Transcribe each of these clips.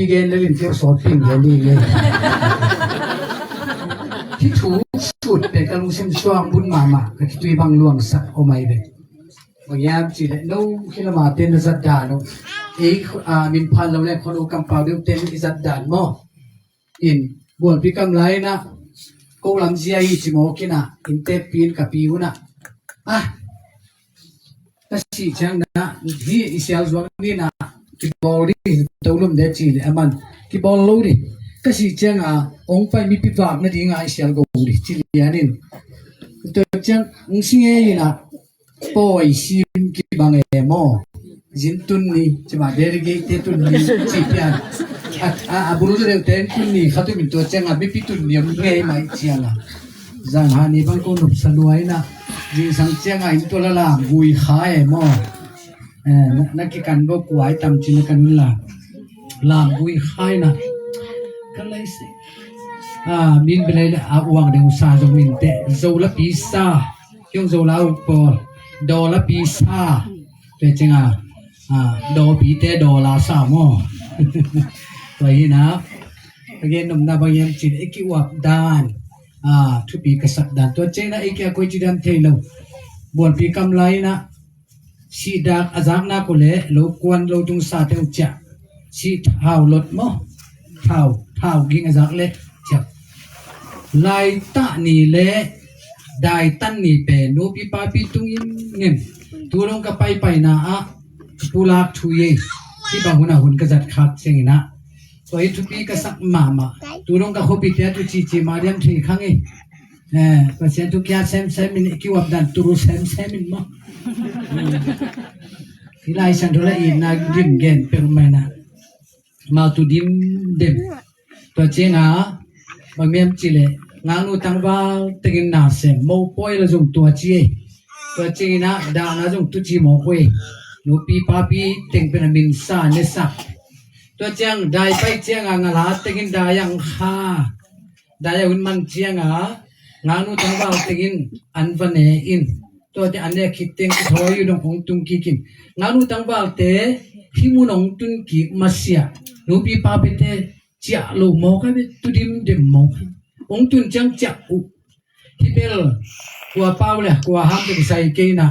begin แล้วเที่ยวสอนปิ้งอย่างนี้เลยที่ถูกสุดเป็นการลงเส้นช่วงบุญมาก็ที่ตุยบางหลวงสักเอาไม่เป็นบางอย่างจีเลยนู้ที่เรามาเต้นจัดดานมินพันเราเนี่ยคนอุกำปาเดิมเต้นจัดดานมั้งอินบวนพิกำไรนะกูลำเสียอีจิโมกินะอินเตปีนกับปีวนะก็สิจังนะที่อิสราเอลวันนี้นะที่บอลดีตัวลุ่มเด็ดจีเลยมันที่บอลลูดิก็สิจังองค์ไปมีพิบัตินะที่งานอิสราเอลกูดิจีเลยอันนี้ตัวจังองค์สิงเองนะปอยซิมกีบังเอโมจินตุนนี่จะมาเดริเกตตุนนี่จีเปียนบุรุษเร็วเต้นตุนนี่เขาต้องมีตัวจังไม่พิตุนนี่มันไงไม่เชียละจังหานี่บางคนหนุบสนุยนะจิงสังเจียงอินตัวละลามบุยขายโมนักการบอกว่าตามจินกันลามบุยขายนะกันเลยสิมินเป็นอะไรวางเดงซาจงมินเตะโซลพิซซ่ายงโซลาอุปอดอลพิซซ่าเป็นจังดอปีเตดอลาซาโมตัวนี้นะเรียนนมนาบางอย่างจิตเอกิวับดานทุปีกษัตริย์ดานตัวเจนะเอกิอากุยจิดันเทลบวนปีกำไรนะสีดักอาจักนาคุเล่โลกวนโลจุงซาเทวจ่าสีเท้าลดโมเท้ากิงอาจักเล่จ่าลายตานีเล่ได้ตันนี่เป็นโนปีปาปีตุงยินเงินตัวลงกับไปนะปูลักทุยที่บางคนหุ่นกษัตริย์ขัดเสียงนะตัวทุปีกษัตริย์มาตัวลงกับโคปิเตตุจีมาเรียมทีครั้งเองประเทศทุกอย่างเซมมินคิวอับดันตุรุเซมมินมั้งที่ไล่ฉันทุเรศนักดิมเกนเปรุเมนะมาตุดิมเดมตัวเจนะบางเมียมจิเลงานูตังวาติกินนาเซมโมปอยละจงตัวจีตัวจีนะดานะจงตุจีโมคุยนูปีปาปีติงเป็นมินซาเนสักตัวเจียงได้ไปเจียงงาลาติกินได้ยังข้าได้ยังมันเจียงงานูตังวาติกินอันวันเนอินตัวที่อันเนี้ยคิดติงถอยอยู่ตรงของตุงกินงานูตังวาเตที่มุนองตุงกิมาเสียนูปีปาปีเตเจียลูโมกันตุดิมเดมโมองตุนจังจักอุที่เบลกัวเป้าเลยกัวห้ามเป็นใส่เกน่ะ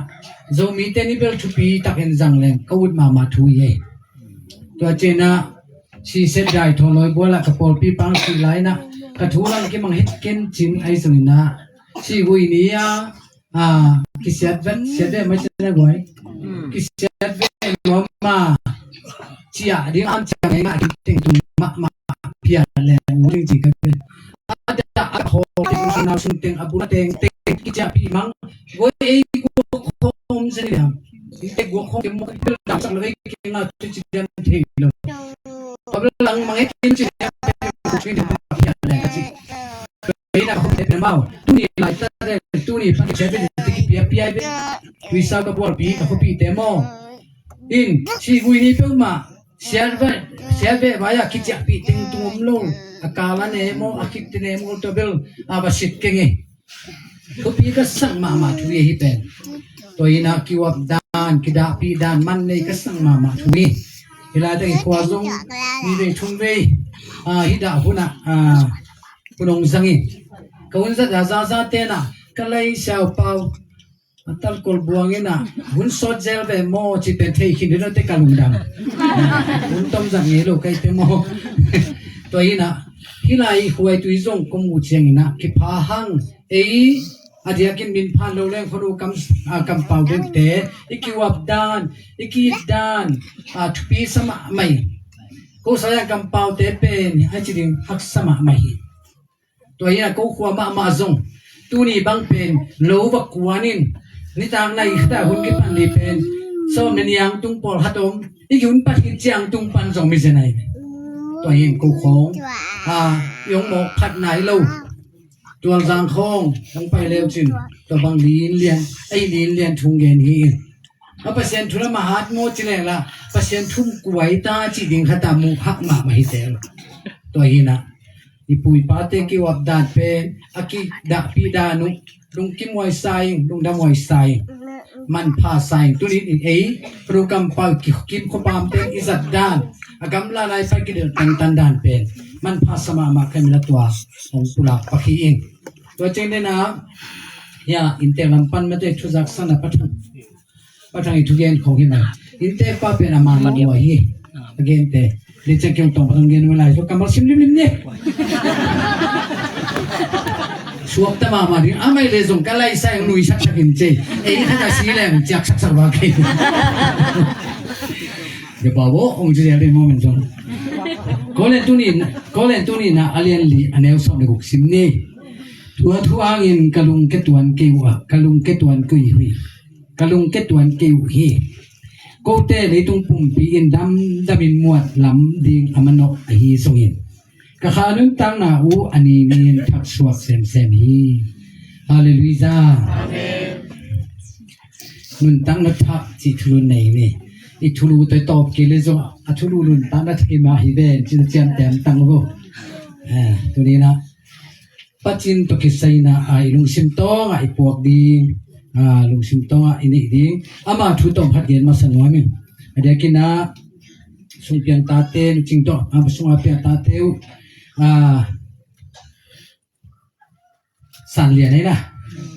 โจมีเตนี่เบลทุปีตักเห็นจังเลยก็วุดมาทุยตัวเจน่ะชีเซตได้ทอลอยบัวละกระปอลปีปังสีไหลนะกระทูลังกิมังเฮ็ดเก่นจิมไอสุนินะชีวุยนี้กิเสียดเวนเสียดได้ไม่ใช่ได้ไว้กิเสียดเวนล้มมาเจียดีอันเจียงกิเต็งตุมาเพียร์เลยงงจริงกันเป็นada aku nasional sunting abuna teng kica pimang gue gua kom sendiri ite gua kom mo kil dam sang lagi kina tujian thilo ablang mangekin ci kucing di papian le kasi ina ko te mau tuni lai ta tuni pa ke be ti pia be wisa ka bor bi ka pi te mo in si gui ni pe ma serve vaya kica pi teng tum long akala nemo akit nemo tobel abasit kenge kopi ka sang mama thuye hi pen toina kiwap dan kidapi dan man nei ka sang mama thuye ila dei kwazong ni dei thungwe hida huna punong zangi kaun za te na kalai xiao pau atal kol buangena hun sot zel be mo chi pe thei khin no te kalungdang hun tom zang ye lo kai te mo toina hilai huai tuizong komu chengina ki phahang adiakin min phan lo leng khoru kam pau den te ikiwap dan ikidan thupi sama mai ko saya kam pau te pen achiding hak sama mai toina ko khwa ma zong tuni bang pen lo wa kwanin ni tang nai khata hun ki pan ni pen so meniang tung pol hatom ikyun pat ki chiang tung pan zong mi senaiตัวเองกูของยงหมกขัดไหนเล่าตัวจางคองทั้งไปเร็วจินตัวบางลีนเลียนไอลีนเลียนทุงเงินฮีเอาเปอร์เซ็นต์ทุนมหาดโมจิเลละเปอร์เซ็นต์ทุ่มกวยตาจีดิงขัดมูหักมาไม่เท่าตัวเองนะอีปุยปาเตกิวับดานเป็นอากิดาปีดานุลุงกิมวยไซลุงดำวยไซมันพาไซตัวนี้เอโปรแกรมปากิมขบามเต็งอิจัดดาน agam la lai sa kidel tan dan pen man pha sama ma kamila tua ong pula pakhi ing to cheng de na ya inte lampan ma te thuzak sana patang itu gen khong hi ma inte pa pe na ma wa hi again te le che kyong tong patang gen ma lai so kamal sim lim ne suap ta ma di amai le zong kalai sai nui sak sak in che ei kha ta si le jak sak sak ba ke de ba wo ong je ya le moment zong kolen tu ni na alien li aneu som de guk sim ne tua thu angin kalung ke tuan ke wa kalung ke tuan ku hui kalung ke tuan ke hi ko te le tung pum pi in damin muat lam ding amanok a hi songin ka khanun tang na u ani min thak suak sem hi hallelujah amen nun tang na thak chi thulun nei ni i thulu toi top ke le zo a thulu lun ta na thki ma hi ben chin chiam tem tang go tu ni na pachin to kisai na ai lung sim tong ai puak ding lung sim tong ini ding ama thu tong phat gen ma sanwa min adia kina sung piang ta te ching to sung a piang ta teu san lian nei na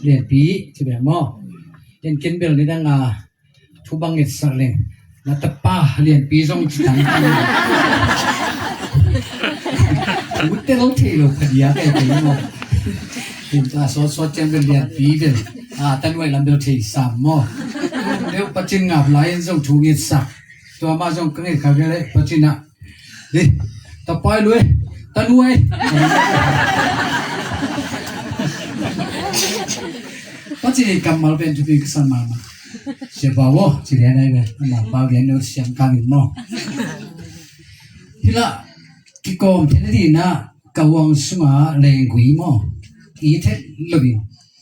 lian pi chi be mo ken ken bel ni dang thu bang it sak leng na ta pa lian pi zong chi tang Utte lo te lo kadia ke ke mo. Tinta so chen bel lian pi bel. Tan wai lam bel te sam mo. Leu pachin ngap lai zong thu it sak. To ma zong keng ka ge le pachin na. Ni ta pai lui. Ta nuai. Pachin kamal ben tu bi san ma. Se ba wo chi le nai be. Na ba ge no siam ka mi mo. Hila ki kom thene di na kawang sunga leng gui mo I the lobi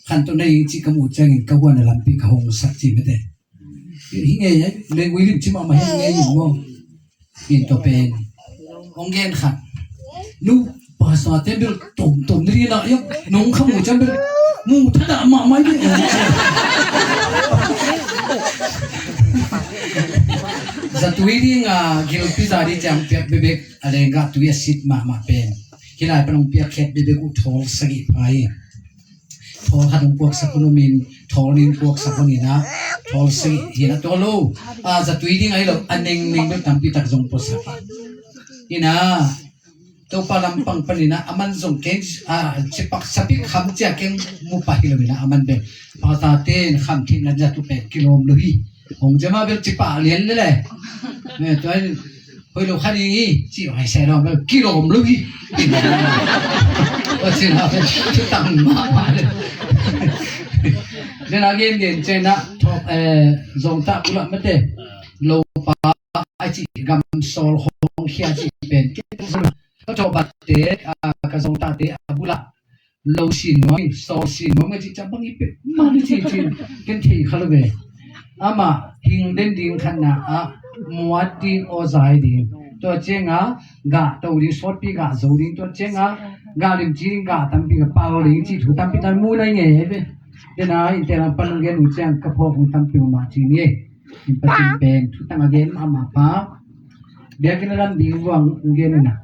khan to nei chi kamu chang kawan lam pi ka hong sak chi mete hi nge ye leng gui lim chi ma ma hi nge yin mo in to pen ong gen khat nu pa sa te bil tom ni na yo nong khamu chang bil mu thada ma mai ni Zatwiding gilpi zari jam piak bebek alenga tuya sit ma pen kilai panong piak khet bebek u thol sagi pai thol hadung puak sakunumin tholin puak sakunina thol sagi hina tolo zatwiding ai lo aneng ning do tampi tak jong posa ina to palam pang panina aman jong ken chipak sapik kham cha ken mu pahilomina aman be pata ten kham thin na jatu pe kilom lohi hong jama bel chipa lian le ne toy hoi lo khani chi hai sai lo bel kilom lohi o chi na chu tang ma le then again den chena top zong ta pula mate lo pa ai chi gam sol hong khia chi penก็โทบัดเตกะซงตาเตบุละโลชินน้อยโซชินน้อยจิจับังอีเปมาดิจิจิเกันทีคาลเวอามาหิงเด่นดิงขันนะมัวดิงโอซายดิงตัวเจงกะตัวดิสอดปีกะโซดิงตัวเจงกะลิมจิงกะตัมปีกะปาวลิงจิถูตัมปีตันมูไลเงเบเดนาอินเตรัมปันเกนุจังกะพอตัมปีมาจิเงอินปะจิเปนทุตังเกนอามาปาเบียกินลัมดิงวังเกนนะ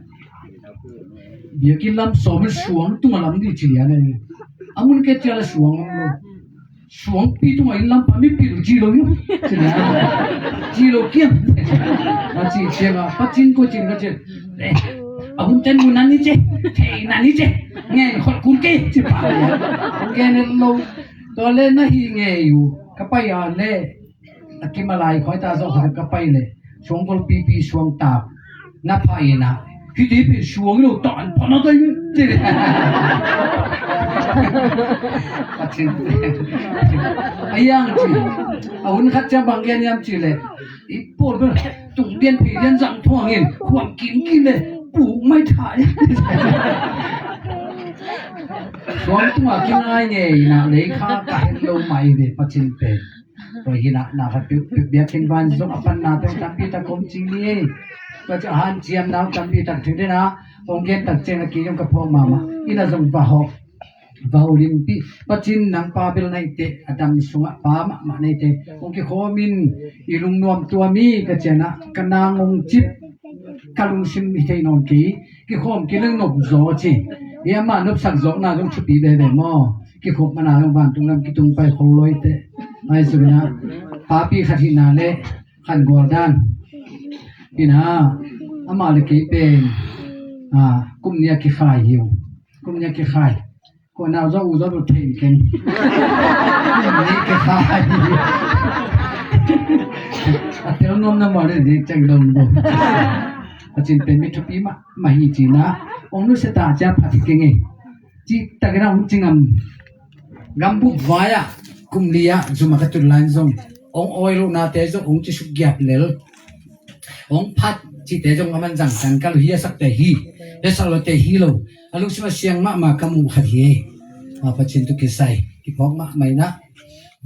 Biar kilam somel suang tu malam di Chile ni. Amun kecil suang lo, suang pi tu malam pami pi jilo yo. Jilo kiam. Macam cina, pacin ko cina cina. Amun ten munan ni je, hey nani je. Ngen khot kulke cipa. Ngen lo, tole na hi nge yu. Kapai le, akimalai kau ta so kapai le. Suang kol pi suang tap, napai na. Khi đi xuống đâu tọn nó tới thế này ai yang chỉ ông khách cha bằng gen em chỉ là ít bột thôi tụng điên thì điên dặn thoa nghiền khoảng kín kín này bù mai thải xuống tung ở kia ai nhỉ nào lấy khá cả lâu mày về phát triển về rồi hiện na phát biểu biết kinh văn giống upon na theo tam pi ta công chính điก็จะหันเจียมน้ำจำปีตักถึงได้นะองเกนตักเจงกียงกับพ่อมาอินาจงบ่าวบ่าวลิมปีปัจจินนังปาเบลในเตอดัมสุงปามมาในเตองค์โคมินอีลุงนวมตัวมีก็เจนะกันนางองจิบ กะลุงซิมอิเทนอนกีกิขอมกิเรื่องนบโซจิเอียมานบสักโซนาจงชุปีเบเบมอกิขบมานาลงบ้านตุงนำกิตุงไปโคลอยเตไอสุนะปาปีขัดหินาเลขันกอร์ดานปินะอามาเลกิเป็นกุมเนียกิขายหิวกุมเนียกิขายคนเอาเจ้าอุจจาระเทนกันนี่กิขายอาเทลนมน้ำมันเลยจังลมบ่อาจินเป็นมิตรปีมาหิจีนะองนุสตาจับพัดกิงเอจีตะกระหุ่นจิงกัมบุวายะกุมเลียจุมากัตุลันซงองออยลูนาเตจงองจิสุกยาบเลลองพัดจีเตจงอามันจังจังกัลเฮียสักเตฮีเดสัลเตฮีโลอาลุสิมาเสียงมากัมุขัดเฮปัจจินตุกิไซกิพอกมาไม่นะ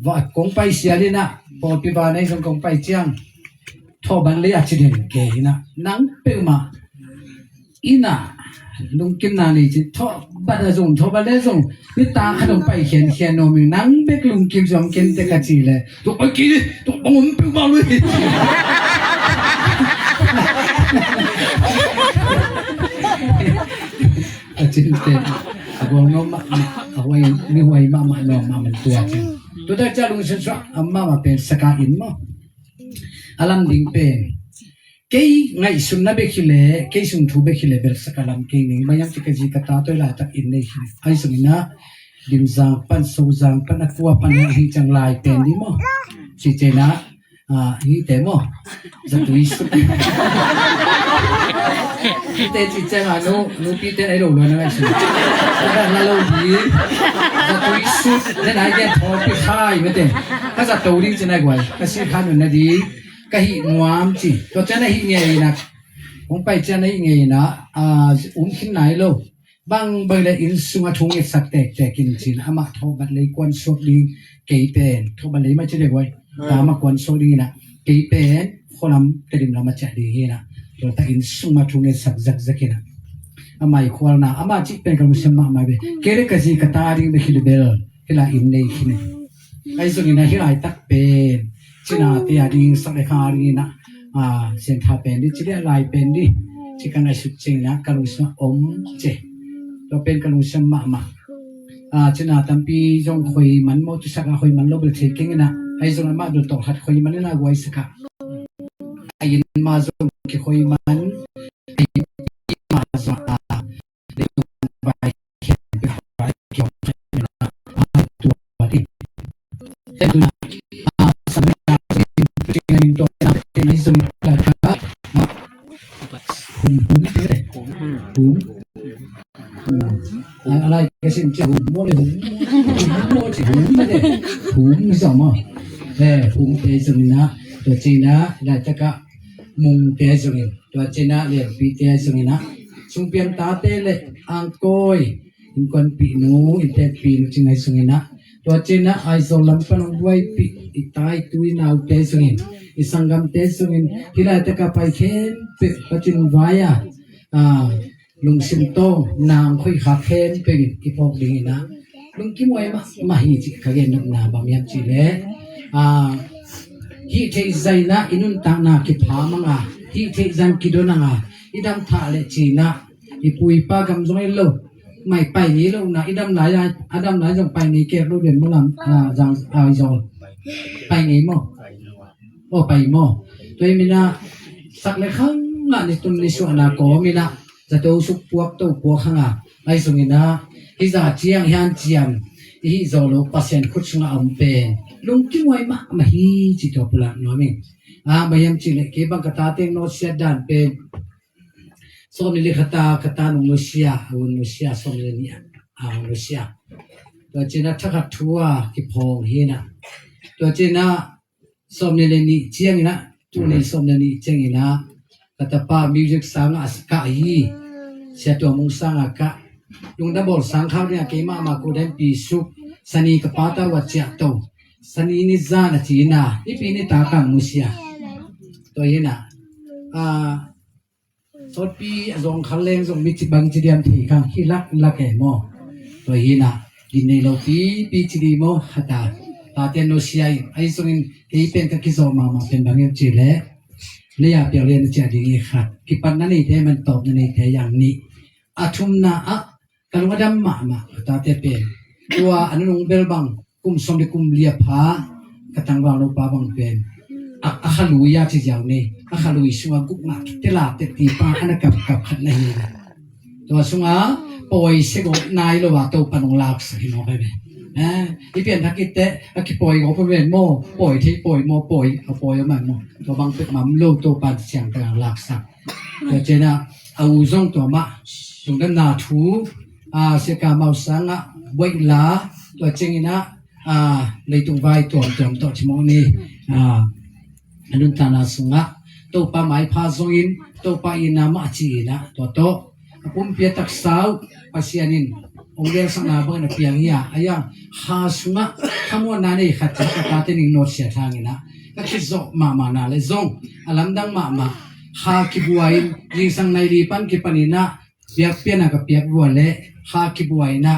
ว่ากงไปเสียเลยนะพอปีบาในสงกงไปเจียงทอบันเลยอาชิเดนเกนะนังเปมาอีน่าลุงกินนานี่จิทอบัดซงทอบัดซงนี่ตาขนมไปเขียนโนมินังเบกลุงกินจอมกินเตกะจีเลยตัวไปกินตัวองมเปมาเลยอาจินเตอบอกน้องมาเอาไว้นี่ไว้มาน้องมามันตัวจริงตัวได้จ้าลุงฉันชอบอามาเป็นสกาอินมั้งอาลัมดิงเป็นเกย์ไงสุนนะเบคิเลเกย์สุนทูเบคิเลเบลสกาลัมเกย์นี่มายังที่กจีกตาตัวละตักอินเลยไอ้สุนินะดินจางปันโซจางปันนักวัวปันหิจังลายเป็นนี่มั้งสิเจนะหิเตมั้งจะตุยสุดเตจิเจงนูปีเตไอโรเลยนะไอ้สุแล้วนั่นเราดีจะตุยสุดนั่นไอ้แกทอไปขายไม่เต็มถ้าจะตัวดิ้งจะไหนกว่าก็สิขานุนนะดีก็หินวามจีตัวจะไหนหิเงยนะผมไปจะไหนเงยนะขินไหนโลบางเบลอินสุมาทุงเอสักแต่กินจีนอามาทอบัดเลยกวนสดดีเกยเป็นทอบัดเลยไม่ใช่เด็กไว้ตามากวนสดดีนะเกยเป็นคนลำกระดิ่งลำมาจัดดีนะตัวตาอินสุมาทุงเอสักจักนะอามาอีควาลนะอามาจีเป็นกับมุสลิมมาเบเกเรกจีกตาดิ้งเบคิลเบลฮิลาอินเลยฮินะไอ้ส่วนนี้ฮิลาตักเป็นจีน่าเตียดิ้งสักเลขาดิ้งนะเส้นทางเป็นดิจีเรียลายเป็นดิจีกันไอสุดจริงนะกับมุสลิมเจตัวเป็นกับมุสลิมมาจีน่าตั้งปีจงคุยมันมอตุสักคุยมันโลบลเทกิ้งนะไอ้ส่วนมาดูตกหัดคุยมันน่าไว้สักไอ้ยินมาจงที่คุยมันไอ้มาจงเดี๋ยวไปเขียนไปหาเกี่ยวกับตัวดิแต่ดูนะสมัยนั้นจริงๆตัวนั้นเป็นส่วนหลักนะอะไรก็สิ่งที่หุ่นโม่เลยหุ่นโม่จีหุ่นไม่ได้หุ่นไม่สมอ่ะหุ่นเป็นส่วนนะตัวจีน่าได้ตะกะมุงเป็นส่วนตัวจีน่าเรียกปีเป็นส่วนนะสุ่มเปลี่ยนตาเตเลยอังก้อยอินคนปีนูอินเตปีนูจีน่าส่วนนะตัวจีน่าไอโซลัมปันไว้ปีอิตายตุยนาเป็นส่วนอิสังกัมเป็นส่วนที่ได้ตะกะไปเข็นเป็นปัจจุบันวายลุงสิมโตนางคุยขาเข็นเป็นอีพอกดีนะลุงกิมวยมาหิจิขเกนนาบางอย่างจีเล่ฮิเทใจนะอินุนตังนาคิพามังฮิเทจันกิโดนังอิดำทะเลจีนะอิปุยปากำจงไอโลไม่ไปนี้โลนะอิดำไหนอดัมไหนจงไปนี้เก็บรูเด่นมุลัมจังจงไปนี้มั้งโอ้ไปมั้งตัวมินะสักเล็กครั้งละในตุนในส่วนนาโกมินะจะตัวสุกพวกตัวพวกข้างไอ้ส่วนนี้นะฮิจาเจียงฮันเจียงฮิจาโลปัสเซนคุชงอัมเป็นลุงกิมวยมาฮิจิตอปลาโนมิมายังจิเลเก็บังกตาเตงโนเซียดันเป็นสมนิเลขตานุโนเซียอุโนเซียสมนิเลนี่อุโนเซียตัวเจนะทักทัวกิพงเฮนะตัวเจนะสมนิเลนี่เจียงนะตัวนี้สมนิเลนี่เจียงนะกตปามิวสิกสังอาสกะฮีเสียตัวมุงสังอากะลุงดับบอลสังขารเนี่ยเกมากูเดนปีสุกสนีกปาตาวัจเจโตสนีนิจานะจีน่าอีปีนี้ตากังมุเซียตัวนี้นะสดปีจงขันเลงจงมิจิบังจิเดียมที่กังฮิลักเอโมตัวนี้นะดินในโลปีจิดีโมฮัตตาตาเตนโนเซียไอซ์งเกย์เป็นกักิโซมาเป็นบางอย่างจีเล่ เนี่ยเปียเรียนจะดีครับกิปันนั่นนี่เทมันตอบนั่นนี่เทอย่างนี้อาทุมนาอะกันว่าดำมาตาเตเป็นตัวอันนั้นเบลบังกุมสมเด็จกุมเลียผากระตังวางโลปาบังเป็นอาขลุยยาที่อย่างนี้อาขลุยสุงกุกมาเตลาเตตีปาอันนั้นกับขัดในนี้ตัวสุงปอยเสกนายโลวาตัวปนงลากสิน้องไปไหมอีเปลี่ยนทักกิเตะกิปอยเขาเป็นโม่ปอยที่ปอยโม่ปอยเอาปอยเอามันโม่ตัวบางเป็นมันโลตัวปันเสียงกลางลากสักตัวเจน่ะเอาส่งตัวมาตรงนั้นนาทูเสกาเมาสังไว้ลาตัวเจงินะเลยตรงใบตัวชิมองนี้อันนั้นตานาสุงตัวปลาไม้พาซงอินตัวปลาอินามาจีนะตัวโตปุ่มเปียตักสาวปัสยานินองเรียนสังนาบังนักเพียงยาอายังหาสุงขโมยนานี่ขัดจักรตาเตนิงโนเสียทางนะก็คิดโซมานาเลยซงอลัมดังมาหาคิบวายยิงสังในรีปันกิปนินะเปียกเปียนักเปียกวัวเละหาคิบวายนะ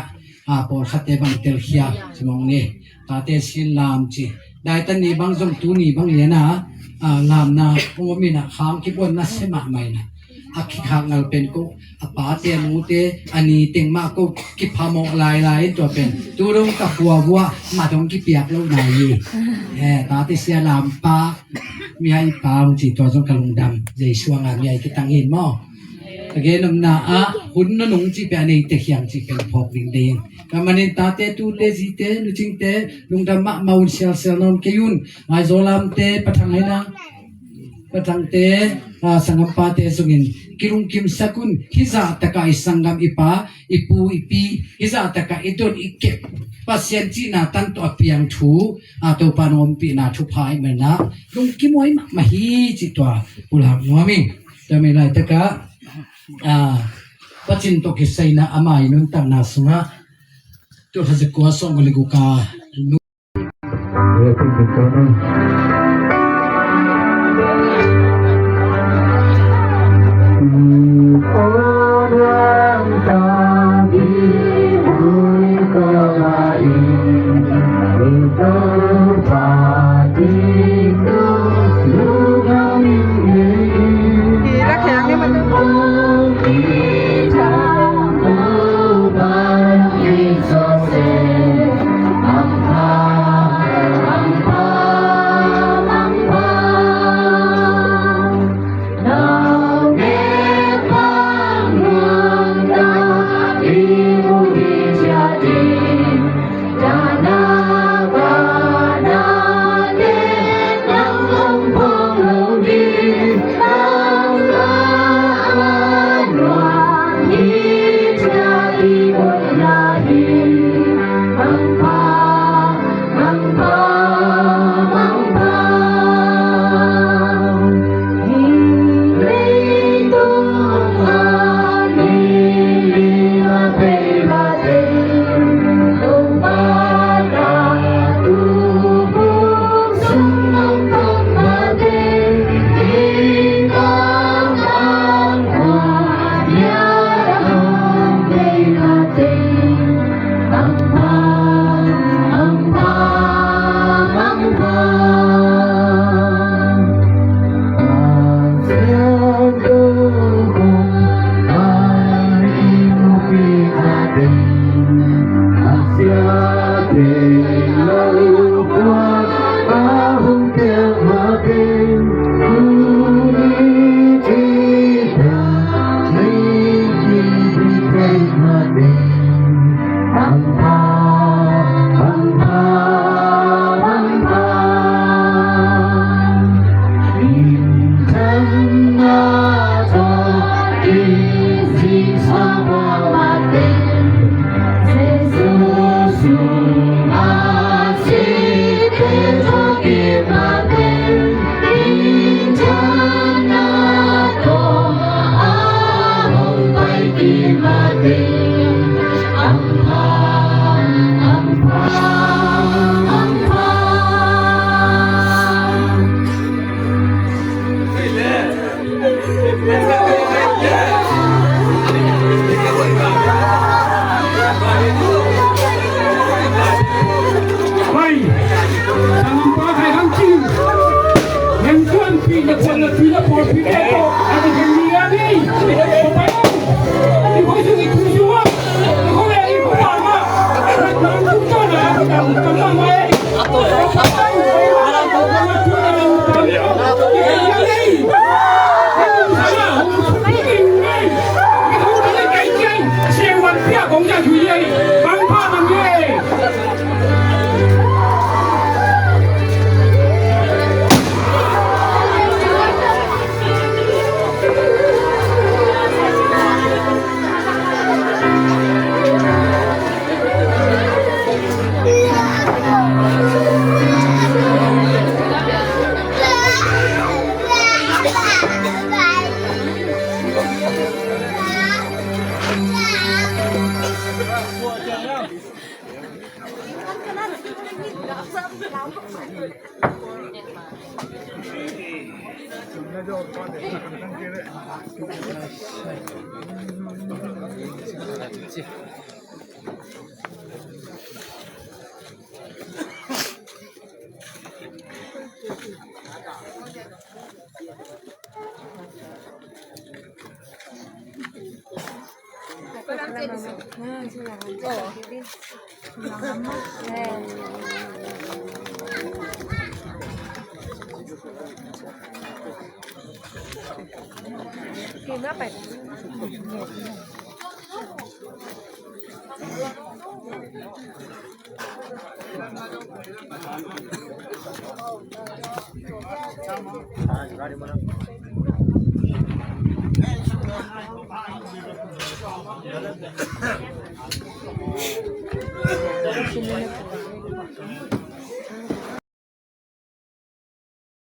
ปอขัดเตบังเตลเฮียสมองนี่ตาเตสินลามจีได้ตันนี้บางซงตูนี่บางเลียนะลามนะองมีนะหางคิบวนนะเสมาไม่นะอักขางนัลเป็นกูปาเตมูเตอันนี้เต็งมากกูกิพามอกลายตัวเป็นตูรงกับวัวมาตรงกิเปียกลูกนายตาเตเสียลามปามีให้ปาจีตัวจงกระลุงดำใจช่วงใหญ่กิตังเห็นมั้งตะเกียนนนาหุ่นนุ่งจีเป็นในเตะยังจีเป็นพอกดิ่งเด้งก็มันตาเตตูเตจีเตนุจิงเตลุงดำมาอุ่นเสียนนเกยุนไอโซลามเตปะทังไหนนะปะทังเตสังกัมปาเตสุกินกิรุงกิมสกุลฮิซาตะกายสังกัมอิปาอิปูอิปีฮิซาตะกายดอนอิเกปัสยันจีนาตันตัวเปียงทูตัวปานอมปีนาทุพายเหมือนนะลุงกิมวยมาฮีจิตัวปุลามัวมิงจะไม่ไรตะกะปัจจินตกิสัยนะอามาอินุนตังนาสุงะตัวทัศกัวส่งกลิกุกานุเรื่องที่เป็นตัวนั้นJangan pakai hancur. Yang tuan pi nak buat nak Sini